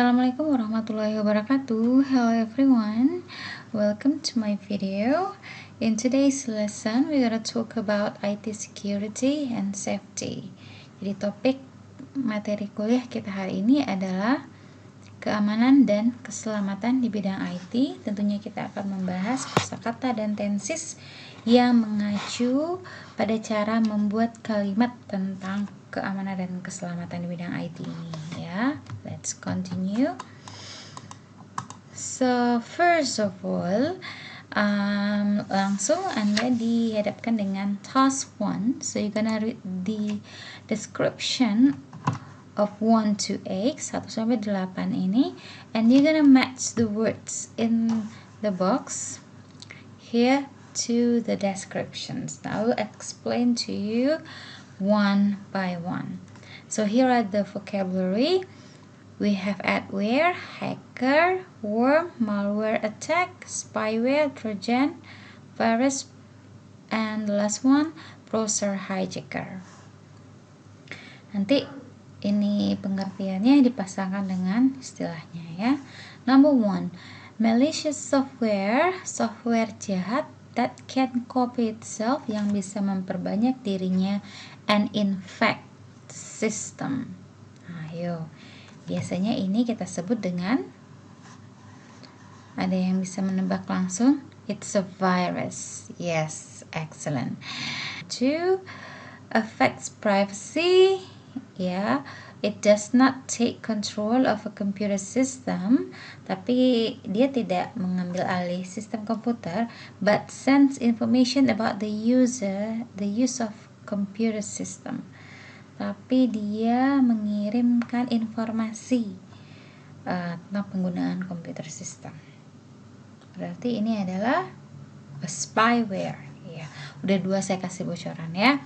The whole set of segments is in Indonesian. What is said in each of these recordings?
Assalamualaikum warahmatullahi wabarakatuh. Hello everyone, welcome to my video. In today's lesson we're gonna talk about IT security and safety. Jadi topik materi kuliah kita hari ini adalah keamanan dan keselamatan di bidang IT. Tentunya kita akan membahas kosakata dan tenses yang mengacu pada cara membuat kalimat tentang keamanan dan keselamatan di bidang IT ini ya. Let's continue. So first of all, langsung Anda dihadapkan dengan task 1. So you're gonna read the description of 1 to 8, 1 sampai 8 ini, and you're gonna match the words in the box here to the descriptions. Now I will explain to you one by one. So here are the vocabulary. We have adware, hacker, worm, malware attack, spyware, trojan, virus, and the last one, browser hijacker. Nanti ini pengertiannya dipasangkan dengan istilahnya ya. Number 1, malicious software, software jahat that can copy itself, yang bisa memperbanyak dirinya and infect system. Ayo, biasanya ini kita sebut dengan, ada yang bisa menebak langsung? It's a virus. Yes, excellent. 2, affects privacy. Ya, it does not take control of a computer system, tapi dia tidak mengambil alih sistem komputer, but sends information about the user, the use of computer system. Tapi dia mengirimkan informasi tentang penggunaan komputer system. Berarti ini adalah a spyware. Ya, udah 2 saya kasih bocoran ya.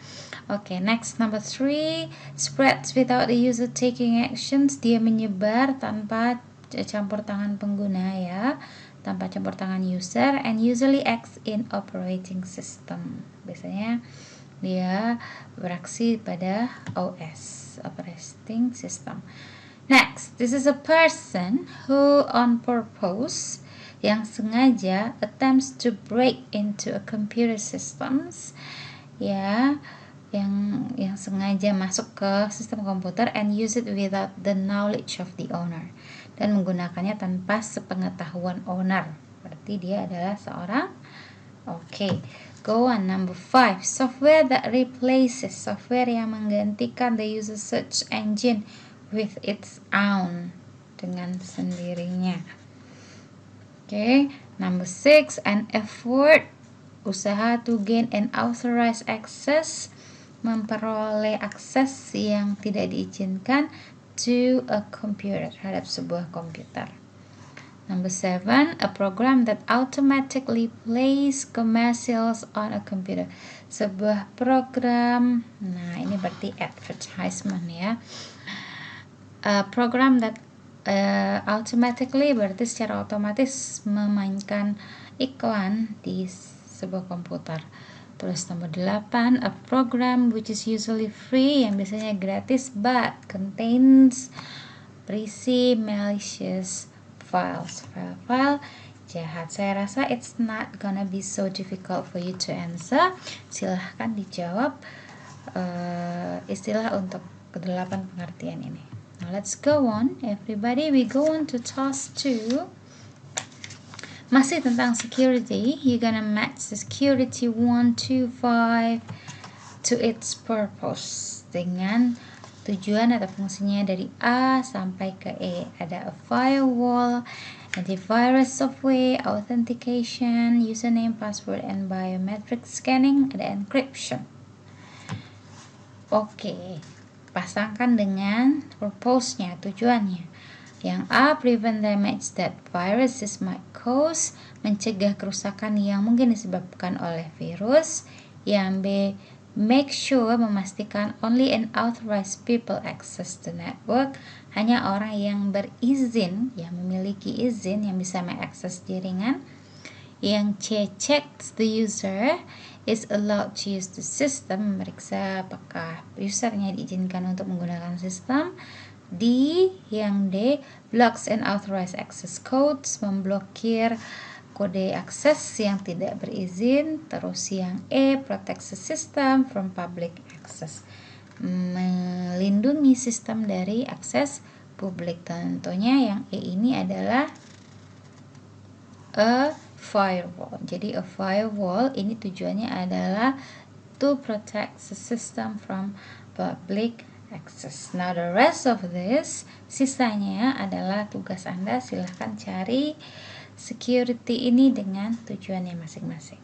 Oke, next number 3, spreads without the user taking actions. Dia menyebar tanpa campur tangan pengguna ya, tanpa campur tangan user, and usually acts in operating system. Biasanya dia beraksi pada OS, operating system. Next, this is a person who on purpose, yang sengaja, attempts to break into a computer systems, ya, yang sengaja masuk ke sistem komputer and use it without the knowledge of the owner, dan menggunakannya tanpa sepengetahuan owner. Berarti dia adalah seorang, go on. Number 5, software that replaces, software yang menggantikan the user search engine with its own, dengan sendirinya. Number 6, an effort, usaha to gain an authorized access, memperoleh akses yang tidak diizinkan to a computer, terhadap sebuah komputer. Number 7, a program that automatically plays commercials on a computer, sebuah program, nah ini berarti advertisement ya. A program that automatically berarti secara otomatis memainkan iklan di sebuah komputer. Terus nomor 8, a program which is usually free, yang biasanya gratis but contains, berisi malicious files, file jahat. Saya rasa it's not gonna be so difficult for you to answer. Silahkan dijawab istilah untuk ke-8 pengertian ini. Now let's go on everybody, we go on to task 2. Masih tentang security, you're gonna match the security 1 to 5 to its purpose, dengan tujuan atau fungsinya dari A sampai ke E. Ada a firewall, antivirus software, authentication, username, password, and biometric scanning, ada encryption. Pasangkan dengan purpose-nya, tujuannya. Yang A, prevent damage that viruses might cause, mencegah kerusakan yang mungkin disebabkan oleh virus. Yang B, make sure, memastikan only an authorized people access the network, hanya orang yang berizin, yang memiliki izin, yang bisa mengakses jaringan. Yang C, checks the user is allowed to use the system, memeriksa apakah usernya diizinkan untuk menggunakan sistem. D, yang D, blocks and authorized access codes, memblokir kode akses yang tidak berizin. Terus yang E, protects the system from public access, melindungi sistem dari akses publik. Tentunya yang E ini adalah a firewall. Jadi a firewall ini tujuannya adalah to protect the system from public access. Now the rest of this, sisanya adalah tugas Anda. Silahkan cari security ini dengan tujuannya masing-masing.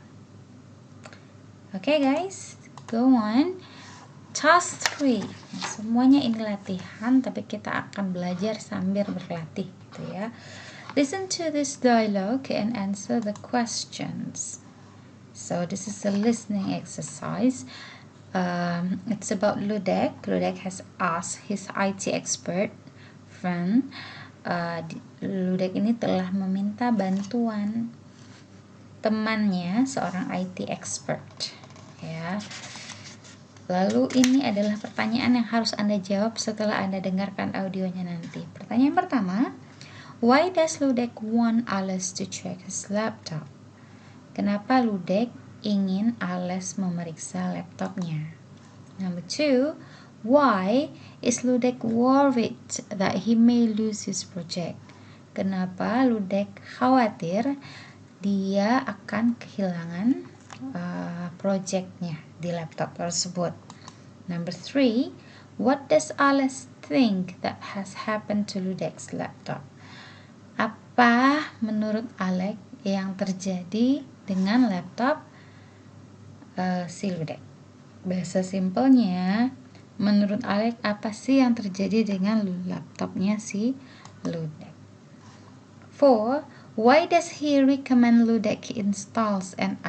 Oke guys, go on. Task 3. Semuanya ini latihan, tapi kita akan belajar sambil berlatih gitu ya. Listen to this dialogue and answer the questions. So this is a listening exercise. It's about Ludek. Ludek has asked his IT expert friend. Ludek ini telah meminta bantuan temannya, seorang IT expert. Ya. Lalu ini adalah pertanyaan yang harus Anda jawab setelah Anda dengarkan audionya nanti. Pertanyaan pertama, why does Ludek want Ales to check his laptop? Kenapa Ludek ingin Ales memeriksa laptopnya? Number 2, why is Ludek worried that he may lose his project? Kenapa Ludek khawatir dia akan kehilangan projectnya di laptop tersebut? Number 3, what does Ales think that has happened to Ludek's laptop? Apa menurut Alex yang terjadi dengan laptop si Ludek? Bahasa simpelnya, menurut Alex apa sih yang terjadi dengan laptopnya si Ludek? 4, why does he recommend Ludek installs an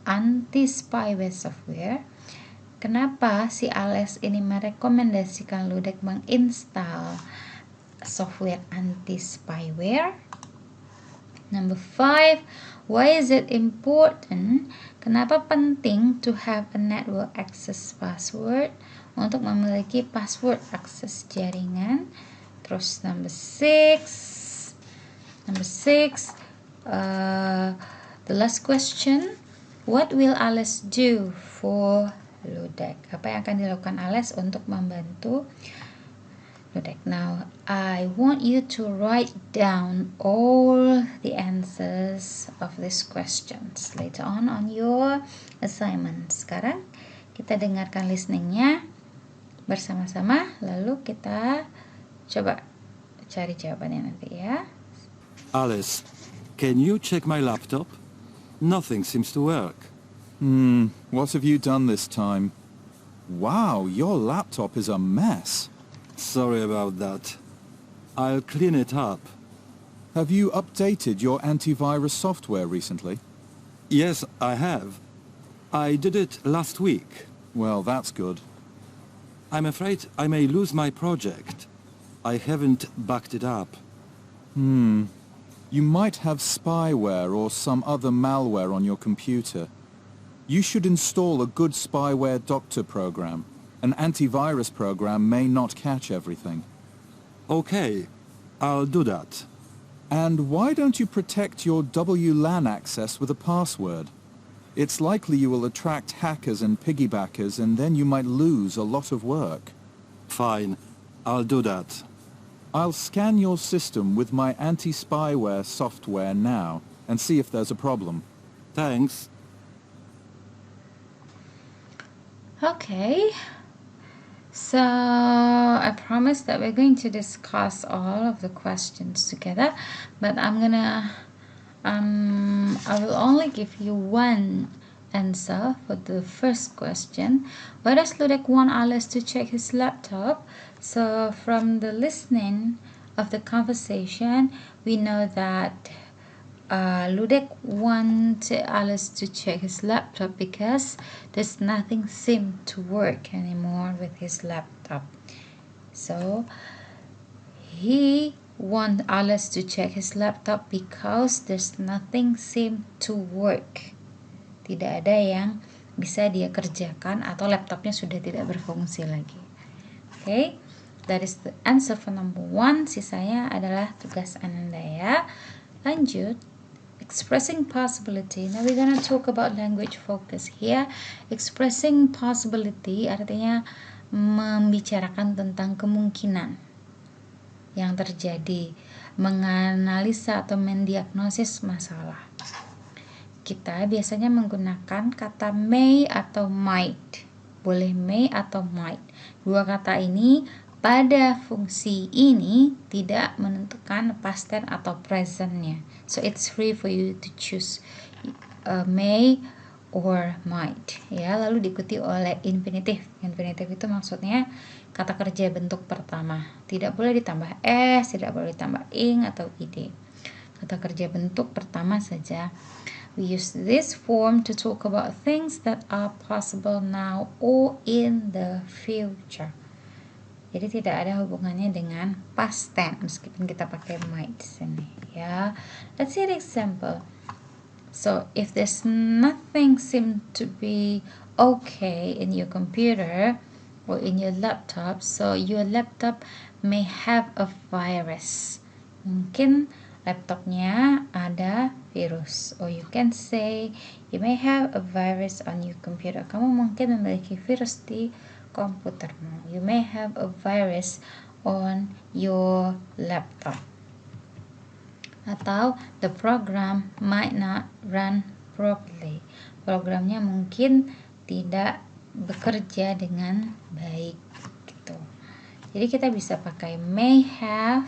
anti-spyware software? Kenapa si Alex ini merekomendasikan Ludek menginstal software anti-spyware? Number 5, why is it important? Kenapa penting to have a network access password? Untuk memiliki password akses jaringan. Terus number 6, the last question, what will Ales do for Ludek? Apa yang akan dilakukan Ales untuk membantu Ludek? Now, I want you to write down all the answers of these questions later on your assignment. Sekarang kita dengarkan listeningnya bersama-sama, lalu kita coba cari jawabannya nanti ya. Alice, can you check my laptop? Nothing seems to work. What have you done this time? Wow, your laptop is a mess. Sorry about that. I'll clean it up. Have you updated your antivirus software recently? Yes, I have. I did it last week. Well, that's good. I'm afraid I may lose my project. I haven't backed it up. You might have spyware or some other malware on your computer. You should install a good spyware doctor program. An antivirus program may not catch everything. Okay, I'll do that. And why don't you protect your WLAN access with a password? It's likely you will attract hackers and piggybackers, and then you might lose a lot of work. Fine, I'll do that. I'll scan your system with my anti-spyware software now and see if there's a problem. Thanks. Okay. So I promise that we're going to discuss all of the questions together, but I will only give you one answer for the first question. Why does Ludek want Ales to check his laptop? So from the listening of the conversation, we know that Ludek wanted Ales to check his laptop because there's nothing seem to work anymore with his laptop. So he want Ales to check his laptop because there's nothing seem to work. Tidak ada yang bisa dia kerjakan atau laptopnya sudah tidak berfungsi lagi. Okay. That is the answer for number 1. Sisanya adalah tugas Ananda ya. Lanjut. Expressing possibility. Now we're gonna talk about language focus here. Expressing possibility artinya membicarakan tentang kemungkinan yang terjadi, menganalisa atau mendiagnosis masalah. Kita biasanya menggunakan kata may atau might. Boleh may atau might. Dua kata ini pada fungsi ini tidak menentukan past tense atau presentnya. So it's free for you to choose may or might. Ya, lalu diikuti oleh infinitive. Infinitive itu maksudnya kata kerja bentuk pertama. Tidak boleh ditambah s, tidak boleh ditambah ing atau id. Kata kerja bentuk pertama saja. We use this form to talk about things that are possible now or in the future. Jadi tidak ada hubungannya dengan past tense meskipun kita pakai might di sini ya. Let's see an example. So if there's nothing seem to be okay in your computer or in your laptop, so your laptop may have a virus. Mungkin laptopnya ada virus, or you can say you may have a virus on your computer. Kamu mungkin memiliki virus di komputermu. You may have a virus on your laptop. Atau the program might not run properly. Programnya mungkin tidak bekerja dengan baik gitu. Jadi kita bisa pakai may have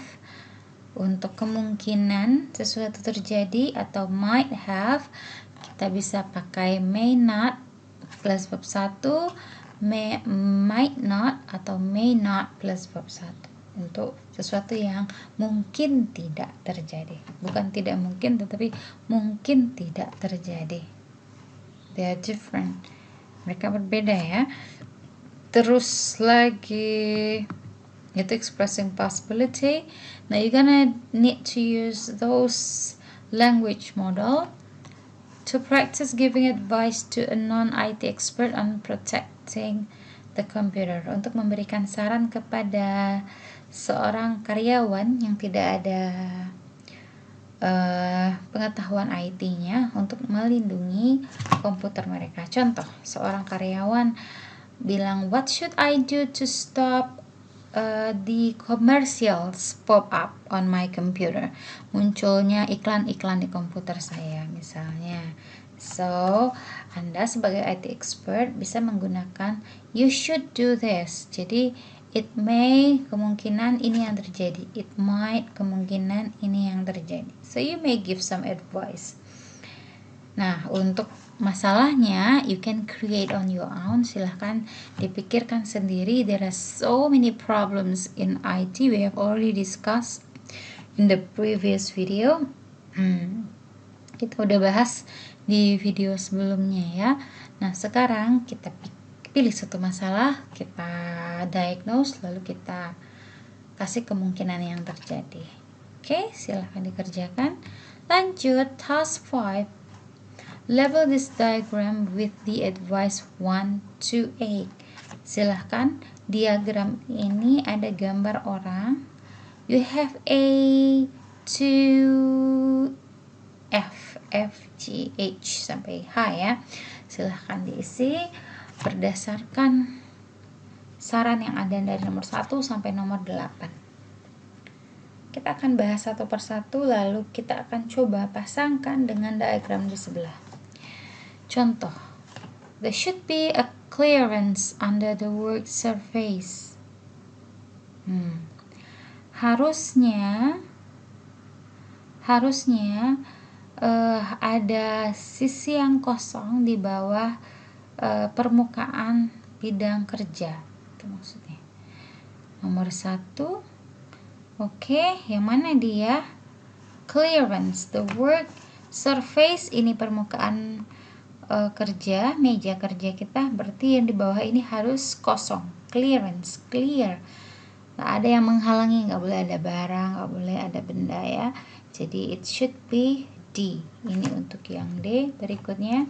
untuk kemungkinan sesuatu terjadi, atau might have kita bisa pakai may not plus verb 1, might not atau may not plus verb 1 untuk sesuatu yang mungkin tidak terjadi. Bukan tidak mungkin, tetapi mungkin tidak terjadi. They are different. Mereka berbeda ya. Terus lagi itu expressing possibility. Now you're gonna need to use those language model to practice giving advice to a non-IT expert on protecting the computer, untuk memberikan saran kepada seorang karyawan yang tidak ada pengetahuan IT-nya untuk melindungi komputer mereka. Contoh, seorang karyawan bilang, what should I do to stop the commercials pop up on my computer? Munculnya iklan-iklan di komputer saya misalnya. So, Anda sebagai IT expert bisa menggunakan you should do this. Jadi, it may kemungkinan ini yang terjadi. It might kemungkinan ini yang terjadi. So, you may give some advice. Nah, untuk masalahnya you can create on your own. Silahkan dipikirkan sendiri. There are so many problems in IT. We have already discussed in the previous video. Kita udah bahas di video sebelumnya ya. Nah, sekarang kita pilih satu masalah, kita diagnose, lalu kita kasih kemungkinan yang terjadi. Oke, silahkan dikerjakan. Lanjut, task 5. Label this diagram with the advice 1 to 8. Silahkan, diagram ini ada gambar orang. You have A to F, G, H sampai H ya. Silahkan diisi berdasarkan saran yang ada dari nomor 1 sampai nomor 8. Kita akan bahas satu persatu, lalu kita akan coba pasangkan dengan diagram di sebelah. Contoh, there should be a clearance under the work surface. Harusnya ada sisi yang kosong di bawah permukaan bidang kerja. Itu maksudnya. Nomor 1. Oke, yang mana dia? Clearance, the work surface, ini permukaan kerja, meja kerja kita, berarti yang di bawah ini harus kosong. Clearance, clear. Nggak ada yang menghalangi, nggak boleh ada barang, nggak boleh ada benda ya. Jadi it should be D. Ini untuk yang D. Berikutnya,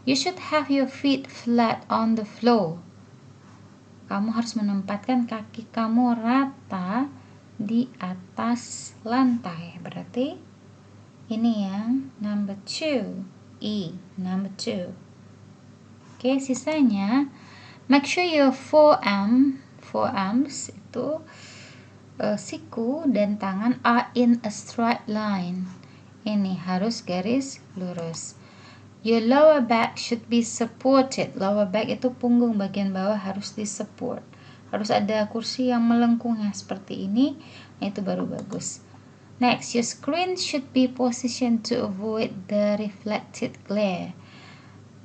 you should have your feet flat on the floor. kamu harus menempatkan kaki kamu rata di atas lantai. Berarti ini yang number 2, E, number 2. Oke, sisanya make sure your forearms itu siku dan tangan are in a straight line. Ini harus garis lurus. Your lower back should be supported. Lower back itu punggung bagian bawah harus disupport. Harus ada kursi yang melengkungnya seperti ini. Nah, itu baru bagus. Next, your screen should be positioned to avoid the reflected glare.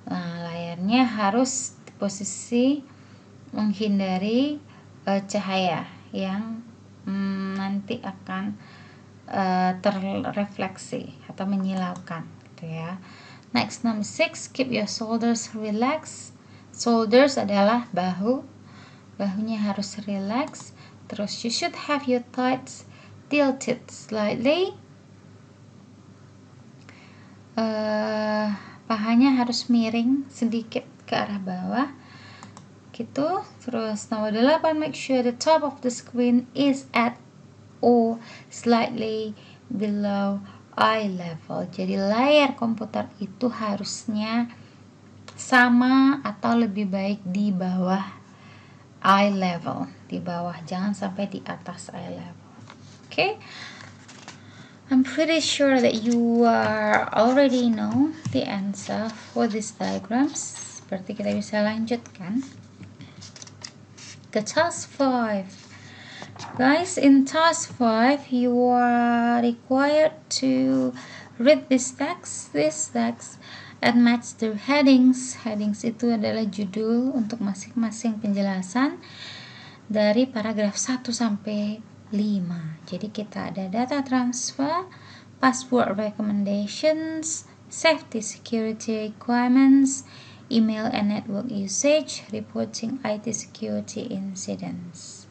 Nah, layarnya harus posisi menghindari cahaya yang nanti akan terrefleksi atau menyilaukan, gitu ya. Next, number 6, keep your shoulders relaxed. Shoulders adalah bahu, bahunya harus relax. Terus, you should have your thighs tilted slightly. Pahanya harus miring sedikit ke arah bawah, gitu. Terus, nomor 8, make sure the top of the screen is at or slightly below eye level. Jadi layar komputer itu harusnya sama atau lebih baik di bawah eye level, di bawah, jangan sampai di atas eye level. Okay, I'm pretty sure that you already know the answer for these diagrams. Berarti kita bisa lanjutkan ke task 5. Guys, in task 5, you are required to read this text, and match the headings. Headings itu adalah judul untuk masing-masing penjelasan dari paragraf 1 sampai 5. Jadi kita ada data transfer, password recommendations, safety security requirements, email and network usage, reporting IT security incidents.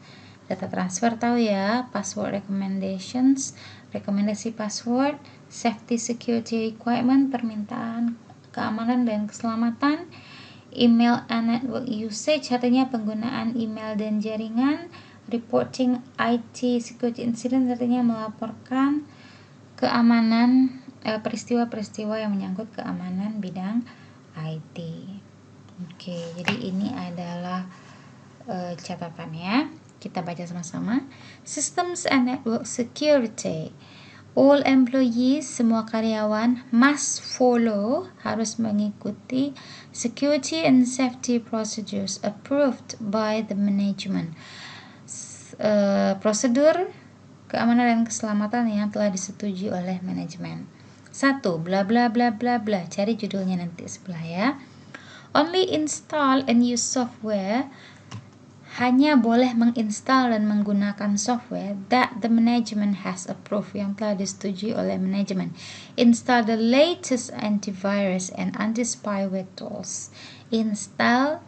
Data transfer tahu ya, password recommendations, rekomendasi password, safety security requirement, permintaan keamanan dan keselamatan, email and network usage, artinya penggunaan email dan jaringan, reporting IT security incident, artinya melaporkan keamanan, peristiwa-peristiwa yang menyangkut keamanan bidang IT. Oke, jadi ini adalah catatannya. Kita baca sama-sama. Systems and network security. All employees, semua karyawan, must follow, harus mengikuti security and safety procedures approved by the management. Prosedur keamanan dan keselamatan yang telah disetujui oleh manajemen. 1. Bla bla bla bla bla. Cari judulnya nanti sebelah ya. Only install and use software. Hanya boleh menginstal dan menggunakan software that the management has approved, yang telah disetujui oleh manajemen. Install the latest antivirus and anti-spyware tools. Install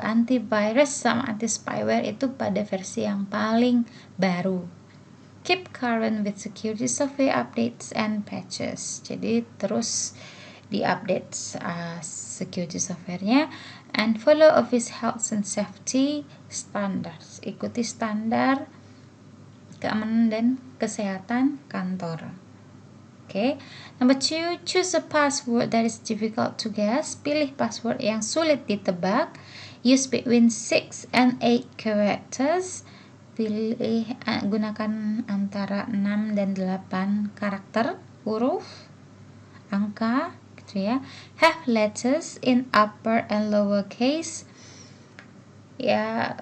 antivirus sama anti-spyware itu pada versi yang paling baru. Keep current with security software updates and patches. Jadi terus di-update security software-nya. And follow office health and safety standards. Ikuti standar keamanan dan kesehatan kantor. Okay. Number 2, choose a password that is difficult to guess. Pilih password yang sulit ditebak. Use between 6 and 8 characters. Gunakan antara 6 dan 8 karakter, huruf, angka, ya. Have letters in upper and lower case. Ya,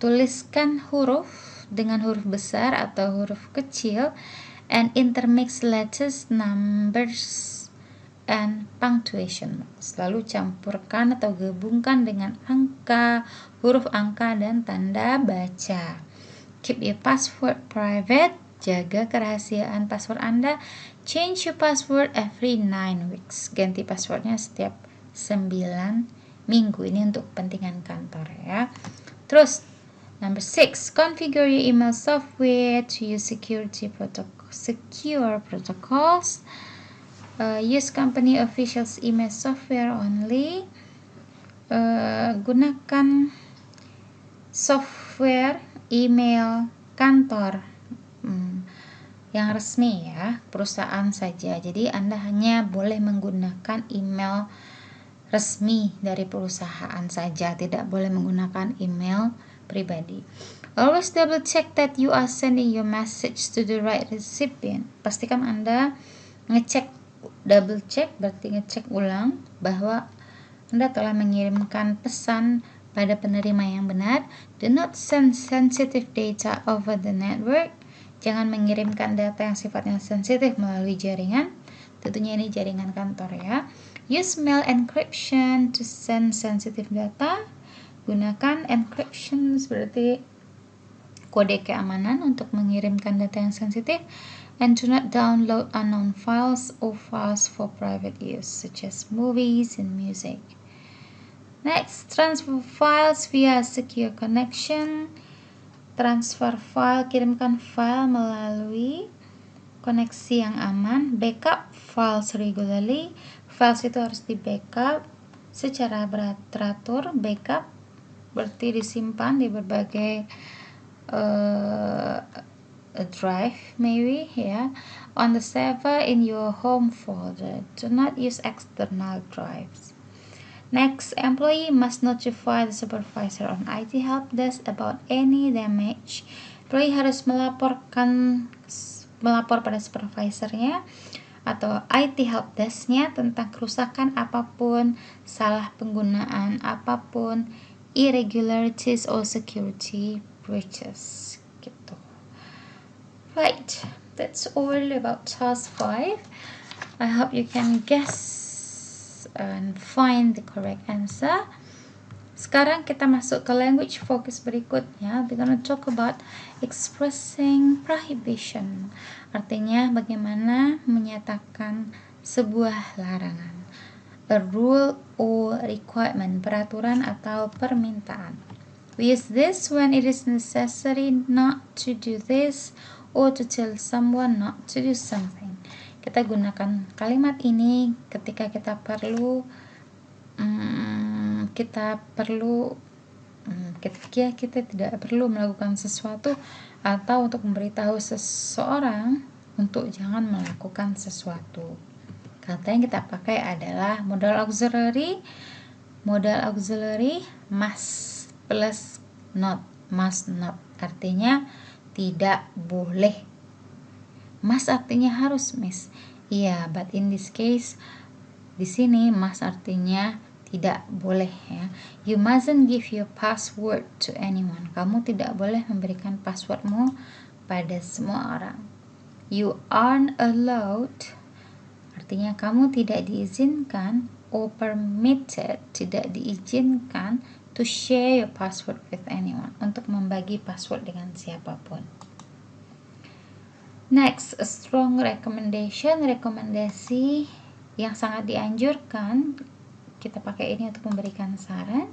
tuliskan huruf dengan huruf besar atau huruf kecil, and intermix letters, numbers, and punctuation marks. Lalu campurkan atau gabungkan dengan angka, huruf angka, dan tanda baca. Keep your password private. Jaga kerahasiaan password Anda. Change your password every 9 weeks. Ganti passwordnya setiap 9 minggu. Ini untuk kepentingan kantor ya. Terus, number 6. Configure your email software to use secure protocols. Use company officials email software only. gunakan software email kantor yang resmi ya, perusahaan saja. Jadi Anda hanya boleh menggunakan email resmi dari perusahaan saja, tidak boleh menggunakan email pribadi. Always double check that you are sending your message to the right recipient. Pastikan Anda ngecek, double check berarti ngecek ulang bahwa Anda telah mengirimkan pesan pada penerima yang benar. Do not send sensitive data over the network. Jangan mengirimkan data yang sifatnya sensitif melalui jaringan. Tentunya ini jaringan kantor ya. Use mail encryption to send sensitive data. Gunakan encryption berarti kode keamanan untuk mengirimkan data yang sensitif. And do not download unknown files or files for private use, such as movies and music. Next, transfer files via secure connection. Transfer file, kirimkan file melalui koneksi yang aman. Backup files regularly. Files itu harus di backup secara teratur. Backup berarti disimpan di berbagai drive maybe ya. On the server in your home folder. Do not use external drives. Next, employee must notify the supervisor on IT help desk about any damage. Employee harus melapor pada supervisornya atau IT help desk-nya tentang kerusakan apapun, salah penggunaan apapun, irregularities or security breaches. Gitu. Right, that's all about task 5. I hope you can guess and find the correct answer. Sekarang kita masuk ke language focus berikutnya. We're gonna talk about expressing prohibition. Artinya bagaimana menyatakan sebuah larangan. A rule or requirement, peraturan atau permintaan. We use this when it is necessary not to do this or to tell someone not to do something. Kita gunakan kalimat ini ketika kita perlu ketika kita tidak perlu melakukan sesuatu atau untuk memberitahu seseorang untuk jangan melakukan sesuatu. Kata yang kita pakai adalah modal auxiliary. Modal auxiliary must plus not, must not. Artinya tidak boleh. Must artinya harus, Miss. Iya, but in this case di sini must artinya tidak boleh ya. You mustn't give your password to anyone. Kamu tidak boleh memberikan passwordmu pada semua orang. You aren't allowed artinya kamu tidak diizinkan or permitted, tidak diizinkan to share your password with anyone, untuk membagi password dengan siapapun. Next, a strong recommendation, rekomendasi yang sangat dianjurkan. Kita pakai ini untuk memberikan saran.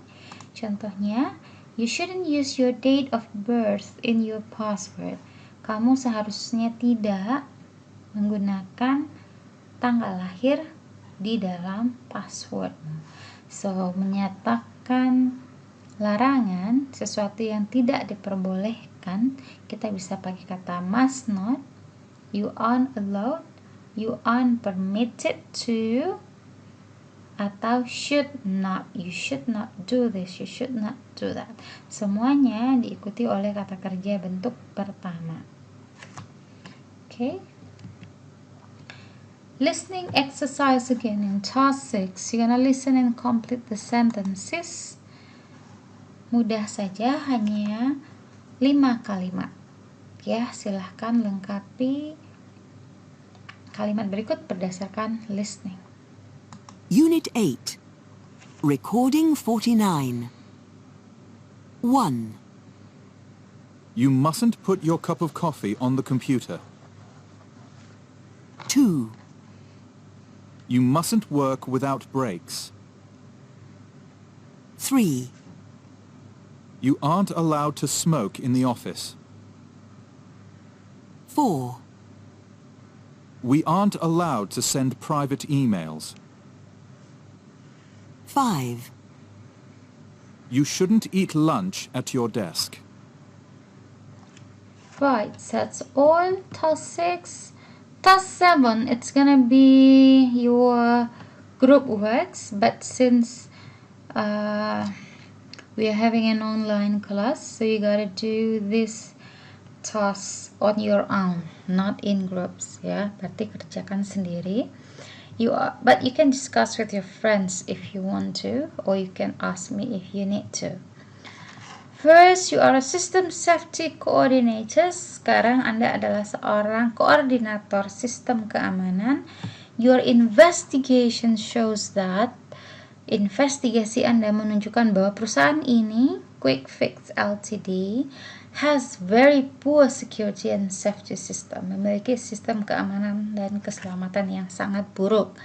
Contohnya, you shouldn't use your date of birth in your password. Kamu seharusnya tidak menggunakan tanggal lahir di dalam passwordmu. So, menyatakan larangan, sesuatu yang tidak diperbolehkan, kita bisa pakai kata must not. You aren't allowed, you aren't permitted to, atau should not. You should not do this, you should not do that. Semuanya diikuti oleh kata kerja bentuk pertama. Okay. Listening exercise again in task 6. You're gonna listen and complete the sentences. Mudah saja, hanya 5 kalimat. Ya, silahkan lengkapi kalimat berikut berdasarkan listening. Unit 8. Recording 49. 1. You mustn't put your cup of coffee on the computer. 2. You mustn't work without breaks. 3. You aren't allowed to smoke in the office. 4. We aren't allowed to send private emails. 5. You shouldn't eat lunch at your desk. Right, that's all. Task 6. Task 7, it's gonna be your group works, but since we are having an online class, so you gotta do this task on your own, not in groups, ya. Berarti kerjakan sendiri. But you can discuss with your friends if you want to, or you can ask me if you need to. First, you are a system safety coordinator. Sekarang Anda adalah seorang koordinator sistem keamanan. Your investigation shows that investigasi Anda menunjukkan bahwa perusahaan ini, Quick Fix Ltd, has very poor security and safety system, memiliki sistem keamanan dan keselamatan yang sangat buruk.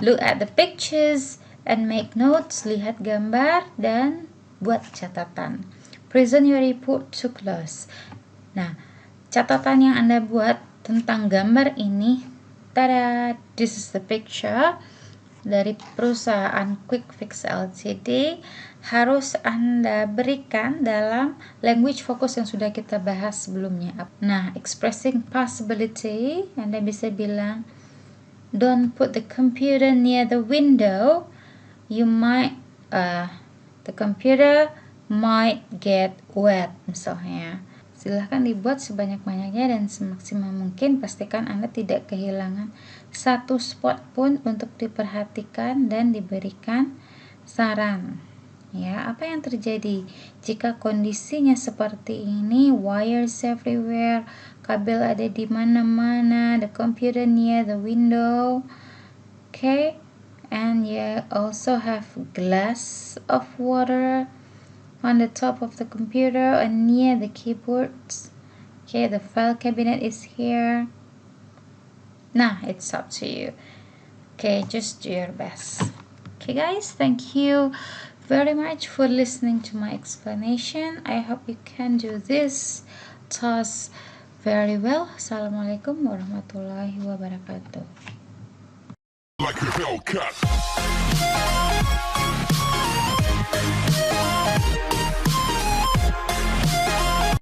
Look at the pictures and make notes, lihat gambar dan buat catatan. Present your report to class. Nah, catatan yang Anda buat tentang gambar ini, tada, this is the picture dari perusahaan Quick Fix Ltd, harus Anda berikan dalam language focus yang sudah kita bahas sebelumnya. Nah, expressing possibility, Anda bisa bilang, don't put the computer near the window. You might, the computer might get wet, misalnya. Silahkan dibuat sebanyak-banyaknya dan semaksimal mungkin. Pastikan Anda tidak kehilangan satu spot pun untuk diperhatikan dan diberikan saran. Ya, apa yang terjadi jika kondisinya seperti ini? Wires everywhere, kabel ada di mana-mana, the computer near the window. Okay, and you also have glass of water on the top of the computer and near the keyboards. Okay, the file cabinet is here. Nah, it's up to you. Okay, just do your best. Okay guys, thank you very much for listening to my explanation. I hope you can do this task very well. Assalamualaikum warahmatullahi wabarakatuh. Like a Hellcat.